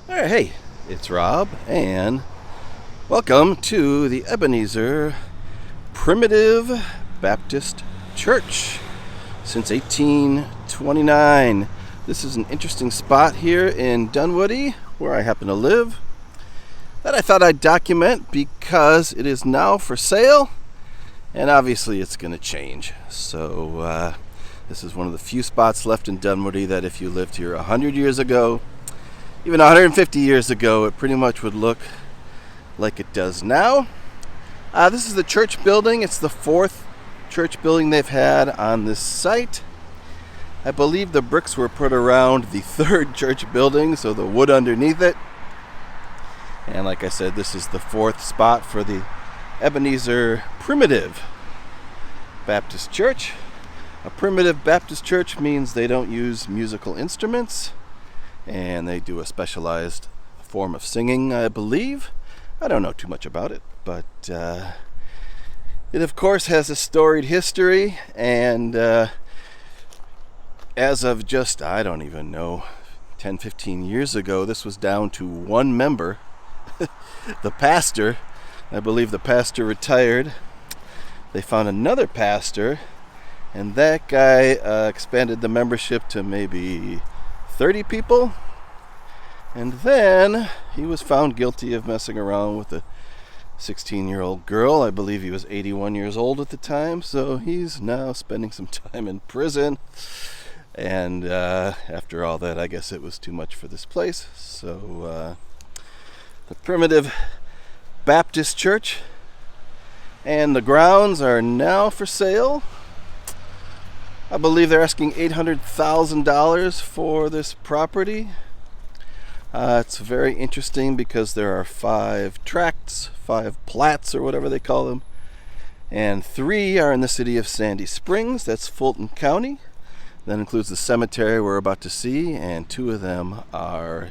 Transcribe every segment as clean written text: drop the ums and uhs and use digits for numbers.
All right, hey, it's Rob, and welcome to the Ebenezer Primitive Baptist Church since 1829. This is an interesting spot here in Dunwoody, where I happen to live, that I thought I'd document because it is now for sale, and obviously it's going to change. So this is one of the few spots left in Dunwoody that if you lived here 100 years ago, even 150 years ago, it pretty much would look like it does now. This is the church building. It's the fourth church building they've had on this site. I believe the bricks were put around the third church building, so the wood underneath it. And like I said, this is the fourth spot for the Ebenezer Primitive Baptist Church. A primitive Baptist church means they don't use musical instruments, and they do a specialized form of singing, I believe. I don't know too much about it, but it of course has a storied history, and as of just, I don't even know, 10, 15 years ago, this was down to one member, the pastor. I believe the pastor retired. They found another pastor, and that guy expanded the membership to maybe 30 people, and then he was found guilty of messing around with a 16-year-old girl. I believe he was 81 years old at the time, so he's now spending some time in prison. And after all that, I guess it was too much for this place. So the Primitive Baptist Church and the grounds are now for sale. I believe they're asking $800,000 for this property. It's very interesting because there are 5 tracts, 5 plats or whatever they call them, and 3 are in the city of Sandy Springs. That's Fulton County. That includes the cemetery we're about to see, and 2 of them are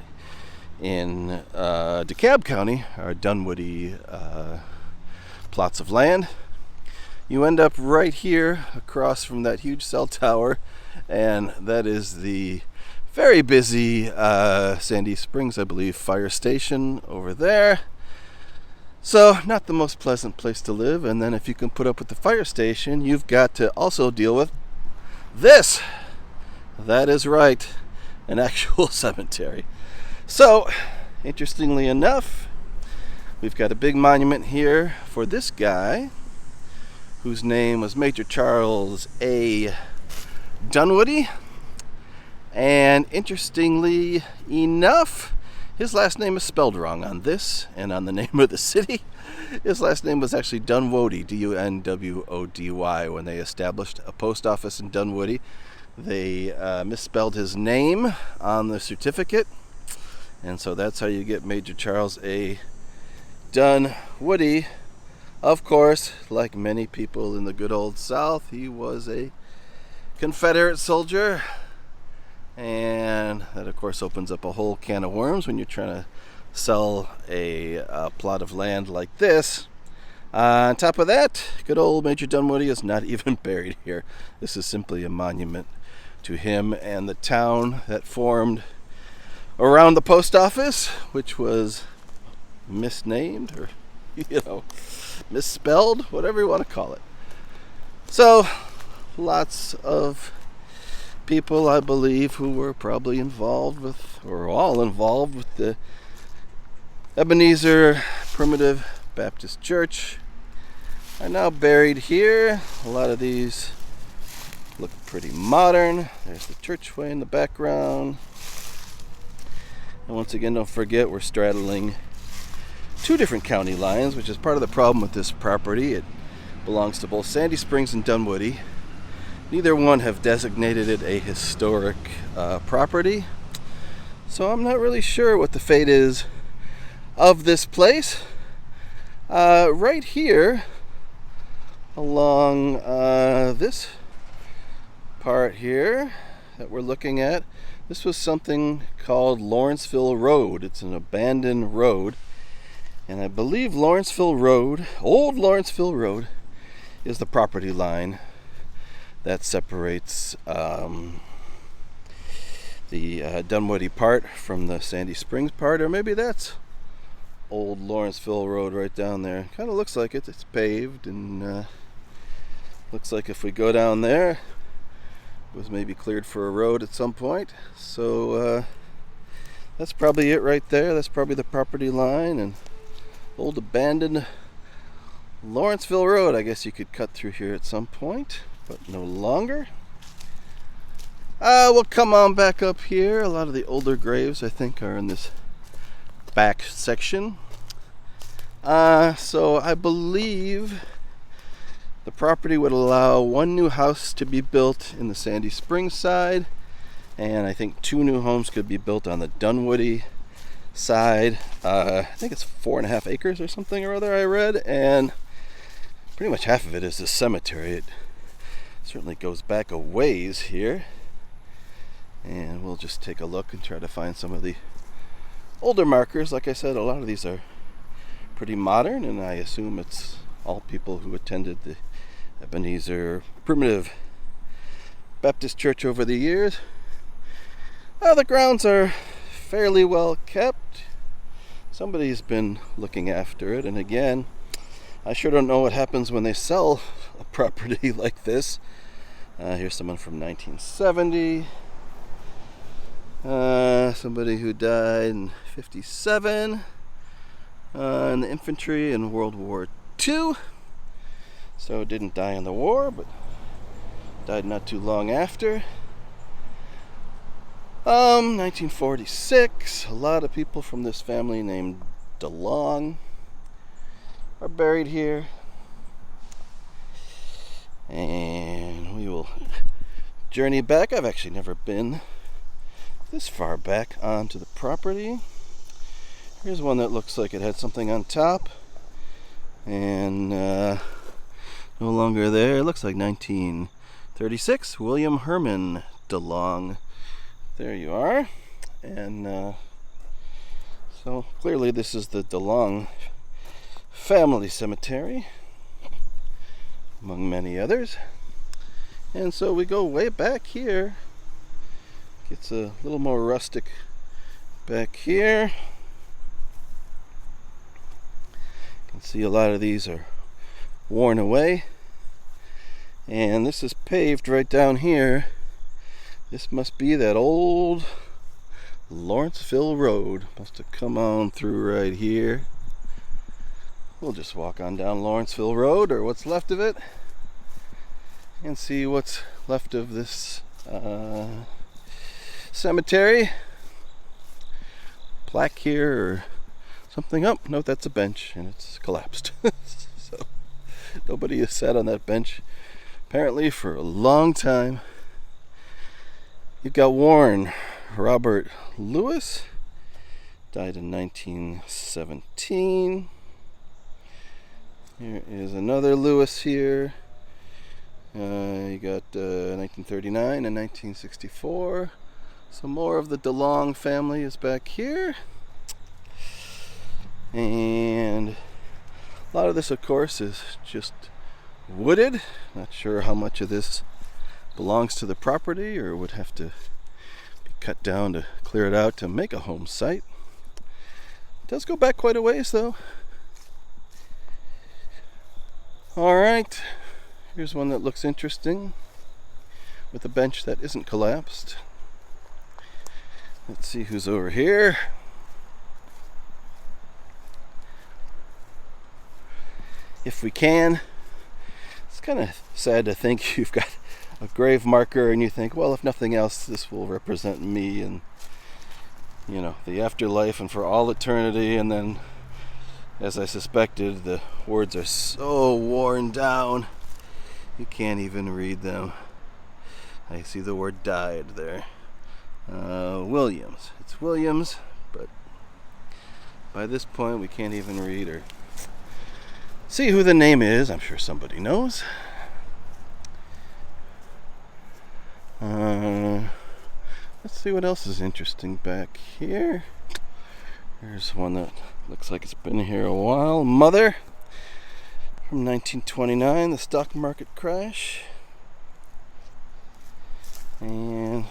in DeKalb County, our Dunwoody plots of land. You end up right here across from that huge cell tower, and that is the very busy Sandy Springs, I believe, fire station over there. So not the most pleasant place to live. And then if you can put up with the fire station, you've got to also deal with this. That is right, an actual cemetery. So interestingly enough, we've got a big monument here for this guy, whose name was Major Charles A. Dunwoody. And interestingly enough, his last name is spelled wrong on this and on the name of the city. His last name was actually Dunwoody, Dunwody. When they established a post office in Dunwoody, they misspelled his name on the certificate. And so that's how you get Major Charles A. Dunwoody. Of course, like many people in the good old South, he was a Confederate soldier. And that, of course, opens up a whole can of worms when you're trying to sell a plot of land like this. On top of that, good old Major Dunwoody is not even buried here. This is simply a monument to him and the town that formed around the post office, which was misnamed or, misspelled, whatever you want to call it. So, lots of people, I believe, who were probably involved with, or all involved with, the Ebenezer Primitive Baptist Church are now buried here. A lot of these look pretty modern. There's the churchway in the background. And once again, don't forget, we're straddling 2 different county lines, which is part of the problem with this property. It belongs to both Sandy Springs and Dunwoody. Neither one have designated it a historic property. So I'm not really sure what the fate is of this place. Right here, along this part here that we're looking at, this was something called Lawrenceville Road. It's an abandoned road. And I believe Lawrenceville Road, old Lawrenceville Road, is the property line that separates the Dunwoody part from the Sandy Springs part, or maybe that's old Lawrenceville Road right down there. Kind of looks like it. It's paved, and looks like if we go down there, it was maybe cleared for a road at some point. So that's probably it right there. That's probably the property line, and old abandoned Lawrenceville Road. I guess you could cut through here at some point, but no longer. We'll come on back up here. A lot of the older graves, I think, are in this back section. So I believe the property would allow one new house to be built in the Sandy Springs side, and I think 2 new homes could be built on the Dunwoody side. I think it's 4.5 acres or something or other I read, and pretty much half of it is the cemetery. It certainly goes back a ways here, and we'll just take a look and try to find some of the older markers. Like I said, a lot of these are pretty modern, and I assume it's all people who attended the Ebenezer Primitive Baptist Church over the years. The grounds are fairly well kept. Somebody's been looking after it, and again, I sure don't know what happens when they sell a property like this. Here's someone from 1970. Somebody who died in 57 in the infantry in World War II. So didn't die in the war, but died not too long after. 1946. A lot of people from this family named DeLong are buried here. And we will journey back. I've actually never been this far back onto the property. Here's one that looks like it had something on top, and no longer there. It looks like 1936. William Herman DeLong. There you are. And so clearly this is the DeLong family cemetery, among many others. And so we go way back here. It's a little more rustic back here. You can see a lot of these are worn away. And this is paved right down here. This must be that old Lawrenceville Road. Must have come on through right here. We'll just walk on down Lawrenceville Road, or what's left of it, and see what's left of this cemetery. Plaque here or something up. No, that's a bench, and it's collapsed. So nobody has sat on that bench apparently for a long time. You've got Warren Robert Lewis, died in 1917. Here is another Lewis here. You got 1939 and 1964. Some more of the DeLong family is back here. And a lot of this, of course, is just wooded. Not sure how much of this belongs to the property or would have to be cut down to clear it out to make a home site. It does go back quite a ways, though. Alright, here's one that looks interesting with a bench that isn't collapsed. Let's see who's over here. If we can. It's kind of sad to think you've got a grave marker and you think, well, if nothing else, this will represent me and, you know, the afterlife and for all eternity. And then, as I suspected, the words are so worn down you can't even read them. I see the word died there. Williams. It's Williams, but by this point we can't even read or see who the name is. I'm sure somebody knows. Let's see what else is interesting back here. Here's one that looks like it's been here a while. Mother, from 1929, the stock market crash. And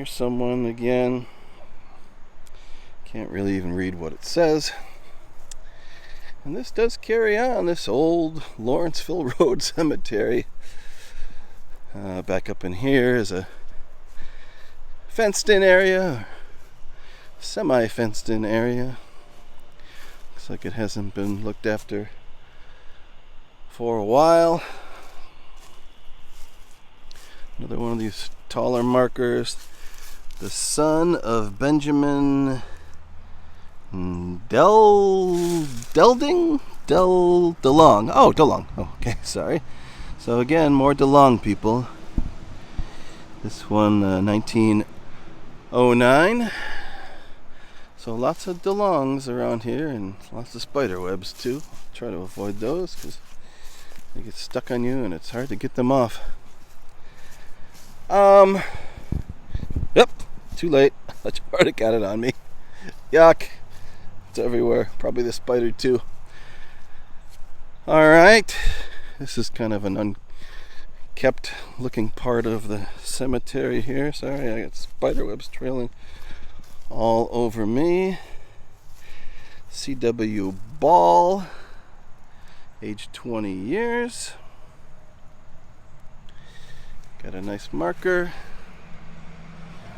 Here's someone again. Can't really even read what it says. And this does carry on, this old Lawrenceville Road Cemetery. Back up in here is a fenced-in area, semi-fenced-in area. Looks like it hasn't been looked after for a while. Another one of these taller markers. The son of Benjamin DeLong. Oh, DeLong. Oh, okay, sorry. So again, more DeLong people. This one, 1909. So lots of DeLongs around here, and lots of spider webs too. Try to avoid those because they get stuck on you and it's hard to get them off. Yep, too late. I already got it on me. Yuck. It's everywhere. Probably the spider too. Alright. This is kind of an unkept looking part of the cemetery here. Sorry, I got spider webs trailing all over me. C.W. Ball, age 20 years. Got a nice marker.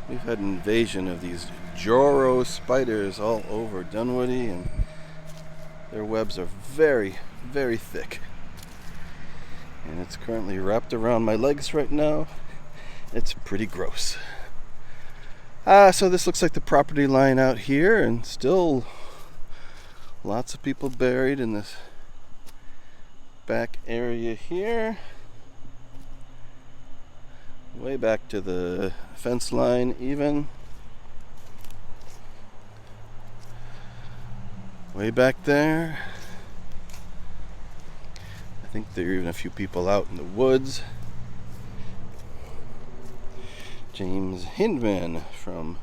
We've had an invasion of these Joro spiders all over Dunwoody, and their webs are very, very thick. And it's currently wrapped around my legs right now. It's pretty gross. So this looks like the property line out here, and still lots of people buried in this back area here. Way back to the fence line even. Way back there. I think there are even a few people out in the woods. James Hindman from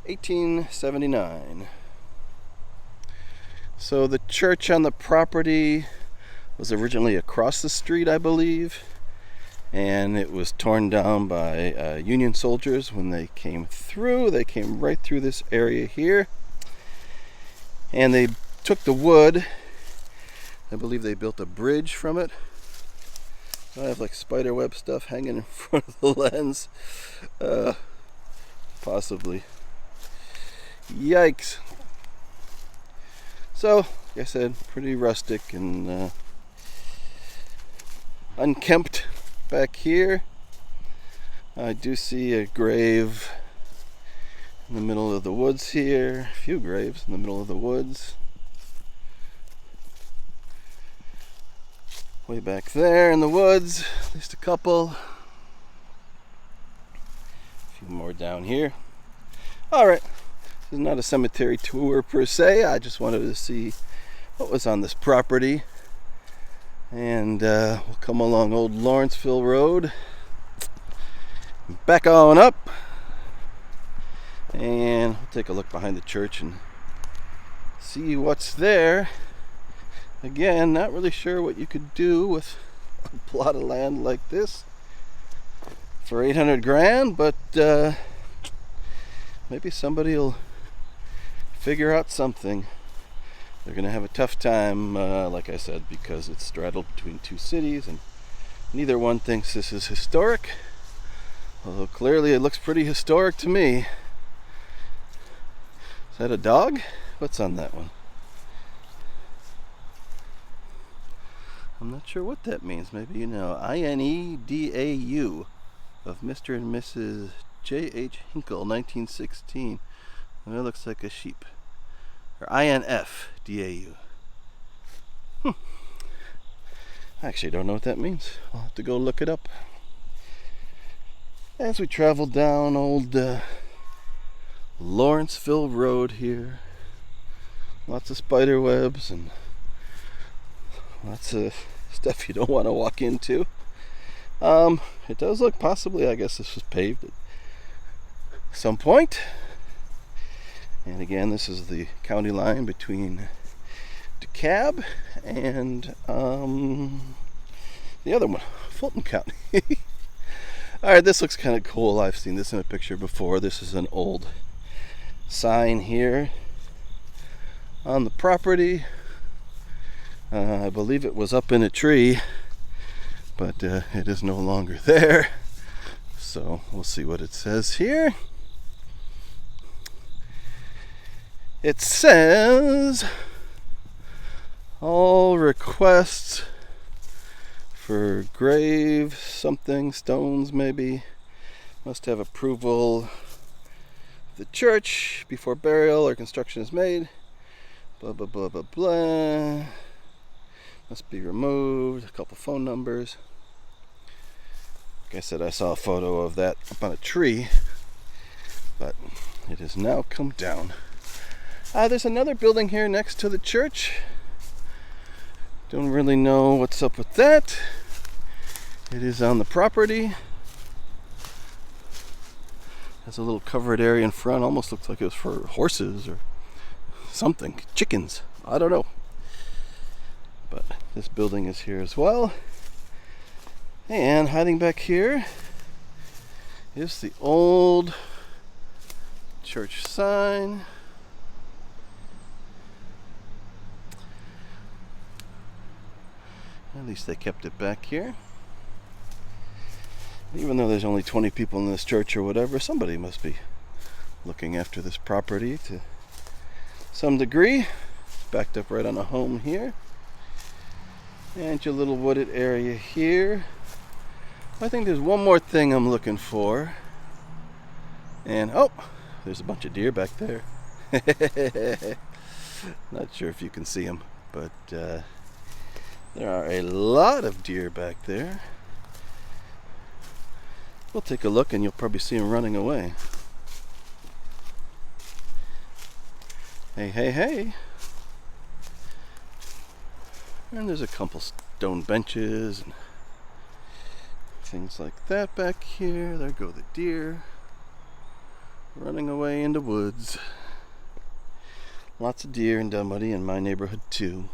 1879. So the church on the property was originally across the street, I believe, and it was torn down by Union soldiers when they came through. They came right through this area here, and they took the wood. I believe they built a bridge from it. I have like spiderweb stuff hanging in front of the lens. Possibly. Yikes. So, like I said, pretty rustic and unkempt back here. I do see a grave in the middle of the woods here. A few graves in the middle of the woods. Way back there in the woods, at least a couple. A few more down here. Alright, this is not a cemetery tour per se. I just wanted to see what was on this property. And we'll come along old Lawrenceville Road. Back on up. And we'll take a look behind the church and see what's there. Again, not really sure what you could do with a plot of land like this for 800 grand, but maybe somebody will figure out something. They're going to have a tough time, like I said, because it's straddled between two cities, and neither one thinks this is historic, although clearly it looks pretty historic to me. Is that a dog? What's on that one? I'm not sure what that means. Maybe you know. INEDAU of Mr. and Mrs. J.H. Hinkle, 1916. That looks like a sheep. Or INFDAU. I actually don't know what that means. I'll have to go look it up. As we travel down old Lawrenceville Road here. Lots of spider webs and lots of stuff you don't want to walk into. It does look possibly, I guess this was paved at some point. And again, this is the county line between DeKalb and the other one, Fulton County. Alright, this looks kind of cool. I've seen this in a picture before. This is an old sign here on the property. I believe it was up in a tree, but it is no longer there. So we'll see what it says here. It says, all requests for grave something, stones maybe, must have approval of the church before burial or construction is made. Blah, blah, blah, blah, blah. Must be removed. A couple phone numbers. Like I said, I saw a photo of that up on a tree, but it has now come down. There's another building here next to the church. Don't really know what's up with that. It is on the property. Has a little covered area in front. Almost looks like it was for horses or something. Chickens. I don't know. But this building is here as well. And hiding back here is the old church sign. At least they kept it back here. Even though there's only 20 people in this church or whatever, somebody must be looking after this property to some degree. Backed up right on a home here. And your little wooded area here. I think there's one more thing I'm looking for. And, oh, there's a bunch of deer back there. Not sure if you can see them, but there are a lot of deer back there. We'll take a look and you'll probably see them running away. Hey, hey, hey. And there's a couple stone benches and things like that back here. There go the deer. Running away in the woods. Lots of deer in Dunwoody, in my neighborhood too.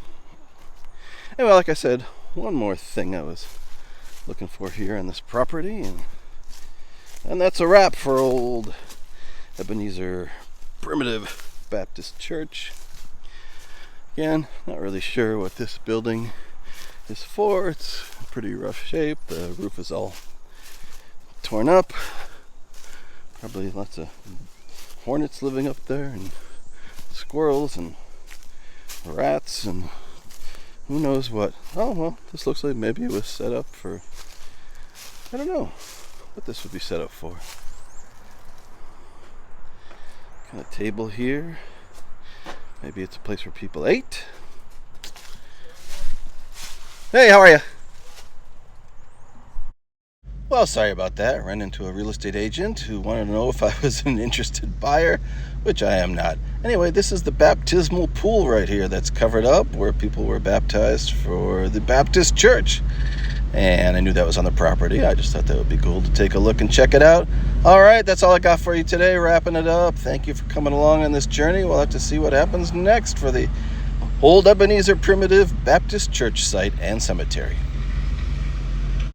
Anyway, like I said, one more thing I was looking for here on this property, and that's a wrap for old Ebenezer Primitive Baptist Church. Again, not really sure what this building is for. It's in pretty rough shape. The roof is all torn up. Probably lots of hornets living up there, and squirrels and rats and who knows what. Oh, well, this looks like maybe it was set up for, I don't know what this would be set up for. Got a table here. Maybe it's a place where people ate. Hey, how are you? Well, sorry about that. I ran into a real estate agent who wanted to know if I was an interested buyer, which I am not. Anyway, this is the baptismal pool right here that's covered up where people were baptized for the Baptist church. And I knew that was on the property. I just thought that would be cool to take a look and check it out. All right, that's all I got for you today. Wrapping it up. Thank you for coming along on this journey. We'll have to see what happens next for the old Ebenezer Primitive Baptist Church site and cemetery.